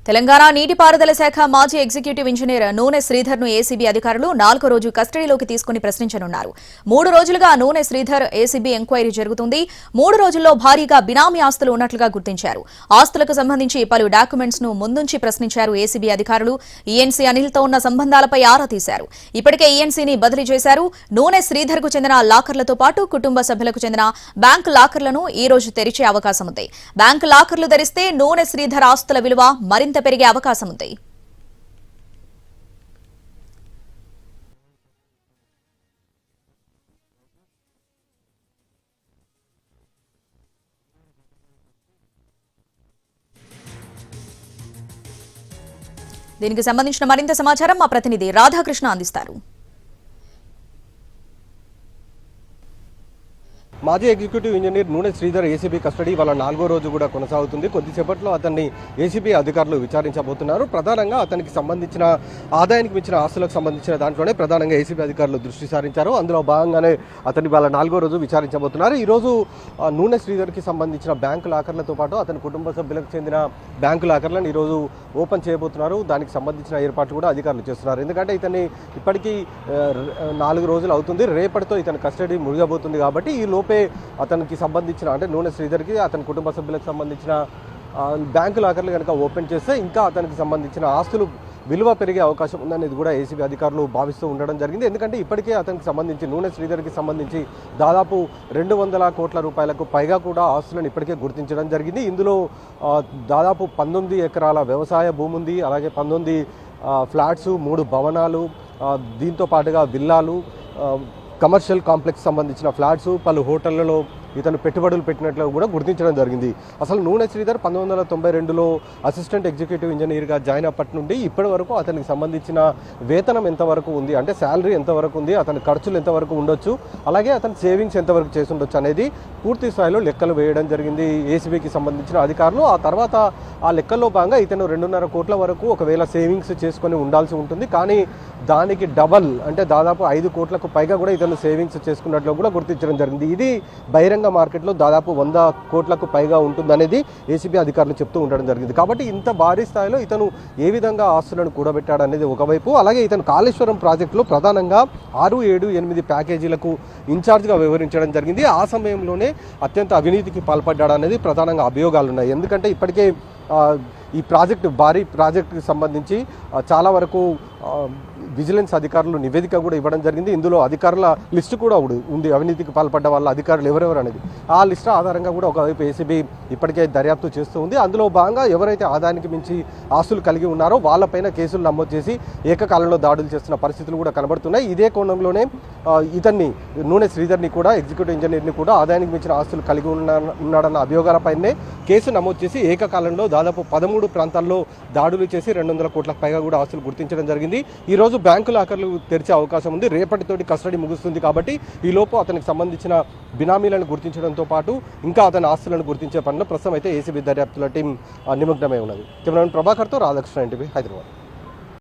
తెలంగాణ నీటిపారుదల శాఖ మాజీ ఎగ్జిక్యూటివ్ ఇంజనీర్ నూనె శ్రీధర్ ను ఏసీబీ అధికారులు 4వ రోజు కస్టడీలోకి తీసుకుని ప్రశ్నించనున్నారు. 3 రోజులుగా నూనె శ్రీధర్ ఏసీబీ ఎంక్వైరీ జరుగుతుంది. 3 రోజుల్లో భారీగా బినామీ ఆస్తులు ఉన్నట్లుగా గుర్తించారు. ఆస్తులకు సంబంధించి పలు డాక్యుమెంట్స్ ను ముందుంచి ప్రశ్నించారు ఏసీబీ అధికారులు. ఈఎన్సీ అనిల్తో ఉన్న సంబంధాలపై ఆరా తీశారు. ఇప్పటికే ఈఎన్సీని బదిలీ చేశారు. నూనె శ్రీధర్ కు చెందిన లాకర్లతో పాటు కుటుంబ సభ్యులకు చెందిన బ్యాంకు లాకర్లను ఈ రోజు తెరిచే అవకాశం ఉంది. బ్యాంకు లాకర్లు తెరిస్తే నూనె శ్రీధర్ ఆస్తుల విలువ మరింత పెరిగే అవకాశం ఉంది. దీనికి సంబంధించిన మరింత సమాచారం మా ప్రతినిధి రాధాకృష్ణ అందిస్తారు. మాజీ ఎగ్జిక్యూటివ్ ఇంజనీర్ నూనె శ్రీధర్ ఏసీబీ కస్టడీ వాళ్ళ 4వ రోజు కూడా కొనసాగుతుంది. కొద్దిసేపట్లో అతన్ని ఏసీబీ అధికారులు విచారించబోతున్నారు. ప్రధానంగా అతనికి సంబంధించిన ఆదాయానికి మించిన ఆస్తులకు సంబంధించిన దాంట్లోనే ప్రధానంగా ఏసీబీ అధికారులు దృష్టి సారించారు. అందులో భాగంగానే అతన్ని వాళ్ళ 4వ రోజు విచారించబోతున్నారు. ఈరోజు నూనె శ్రీధర్కి సంబంధించిన బ్యాంకు లాకర్లతో పాటు అతని కుటుంబ సభ్యులకు చెందిన బ్యాంకు లాకర్లను ఈరోజు ఓపెన్ చేయబోతున్నారు. దానికి సంబంధించిన ఏర్పాట్లు కూడా అధికారులు చేస్తున్నారు. ఎందుకంటే ఇతన్ని ఇప్పటికీ 4 రోజులు అవుతుంది. రేపటితో ఇతని కస్టడీ ముగియబోతుంది. కాబట్టి ఈ లోపే అతనికి సంబంధించిన అంటే నూనె శ్రీధర్కి అతని కుటుంబ సభ్యులకు సంబంధించిన బ్యాంకు లాకర్లు కనుక ఓపెన్ చేస్తే ఇంకా అతనికి సంబంధించిన ఆస్తులు విలువ పెరిగే అవకాశం ఉందనేది కూడా ఏసీబీ అధికారులు భావిస్తూ ఉండడం జరిగింది. ఎందుకంటే ఇప్పటికే అతనికి సంబంధించి నూనె శ్రీధర్కి సంబంధించి దాదాపు 200 కోట్ల రూపాయలకు పైగా కూడా ఆస్తులను ఇప్పటికే గుర్తించడం జరిగింది. ఇందులో దాదాపు 19 ఎకరాల వ్యవసాయ భూమి ఉంది. అలాగే 19 ఫ్లాట్స్, 3 భవనాలు, దీంతో పాటుగా విల్లాలు, కమర్షియల్ కాంప్లెక్స్ సంబంధించిన ఫ్లాట్స్, పలు హోటళ్లలో ఇతను పెట్టుబడులు పెట్టినట్లు కూడా గుర్తించడం జరిగింది. అసలు నూనె శ్రీధర్ 1992లో అసిస్టెంట్ ఎగ్జిక్యూటివ్ ఇంజనీర్గా జాయిన్ అప్పటి నుండి ఇప్పటి వరకు అతనికి సంబంధించిన వేతనం ఎంతవరకు ఉంది, అంటే శాలరీ ఎంతవరకు ఉంది, అతని ఖర్చులు ఎంతవరకు ఉండొచ్చు, అలాగే అతని సేవింగ్స్ ఎంతవరకు చేసి ఉండొచ్చు అనేది పూర్తి స్థాయిలో లెక్కలు వేయడం జరిగింది ఏసీబీకి సంబంధించిన అధికారులు. ఆ తర్వాత ఆ లెక్కల్లో భాగంగా ఇతను 2.5 కోట్ల వరకు ఒకవేళ సేవింగ్స్ చేసుకొని ఉండాల్సి ఉంటుంది. కానీ దానికి డబల్ అంటే దాదాపు 5 కోట్లకు పైగా కూడా ఇతను సేవింగ్స్ చేసుకున్నట్లు కూడా గుర్తించడం జరిగింది. ఇది బహిరంగ మార్కెట్లో దాదాపు 100 కోట్లకు పైగా ఉంటుందనేది ఏసీబీ అధికారులు చెప్తూ ఉండడం జరిగింది. కాబట్టి ఇంత భారీ స్థాయిలో ఇతను ఏ విధంగా ఆస్తులను కూడబెట్టాడనేది ఒకవైపు, అలాగే ఇతను కాళేశ్వరం ప్రాజెక్టులో ప్రధానంగా 6, 7, 8 ప్యాకేజీలకు ఇన్ఛార్జ్గా వ్యవహరించడం జరిగింది. ఆ సమయంలోనే అత్యంత అవినీతికి పాల్పడ్డాడనేది ప్రధానంగా అభియోగాలు ఉన్నాయి. ఎందుకంటే ఇప్పటికే ఈ భారీ ప్రాజెక్టుకి సంబంధించి చాలా వరకు విజిలెన్స్ అధికారులు నివేదిక కూడా ఇవ్వడం జరిగింది. ఇందులో అధికారుల లిస్టు కూడా ఉంది, అవినీతికి పాల్పడ్డ వాళ్ళ అధికారులు ఎవరెవరు అనేది. ఆ లిస్టు ఆధారంగా కూడా ఒకవైపు ఏసీబీ ఇప్పటికే దర్యాప్తు చేస్తూ ఉంది. అందులో భాగంగా ఎవరైతే ఆదాయానికి మించి ఆస్తులు కలిగి ఉన్నారో వాళ్ళపైన కేసులు నమోదు చేసి ఏకకాలంలో దాడులు చేస్తున్న పరిస్థితులు కూడా కనబడుతున్నాయి. ఇదే కోణంలోనే ఇతన్ని నూనె శ్రీధర్ని కూడా ఎగ్జిక్యూటివ్ ఇంజనీర్ని కూడా ఆదాయానికి మించిన ఆస్తులు కలిగి ఉన్నాడన్న అభియోగాలపైనే కేసు నమోదు చేసి ఏకకాలంలో దాదాపు 13 ప్రాంతాల్లో దాడులు చేసి 200 కోట్లకు పైగా కూడా ఆస్తులు గుర్తించడం జరిగింది. ఈరోజు బ్యాంకు లాకర్లు తెరిచే అవకాశం ఉంది. రేపటితోటి కస్టడీ ముగుస్తుంది. కాబట్టి ఈ లోపు అతనికి సంబంధించిన బినామీలను గుర్తించడంతో పాటు ఇంకా అతని ఆస్తులను గుర్తించే పనిలో ప్రస్తుతం అయితే ఏసీబీ దర్యాప్తుల టీం నిమగ్నమై ఉన్నది. కెమెరామెన్ ప్రభాకర్తో రాధాకృష్ణ, ఎన్టీవీ, హైదరాబాద్.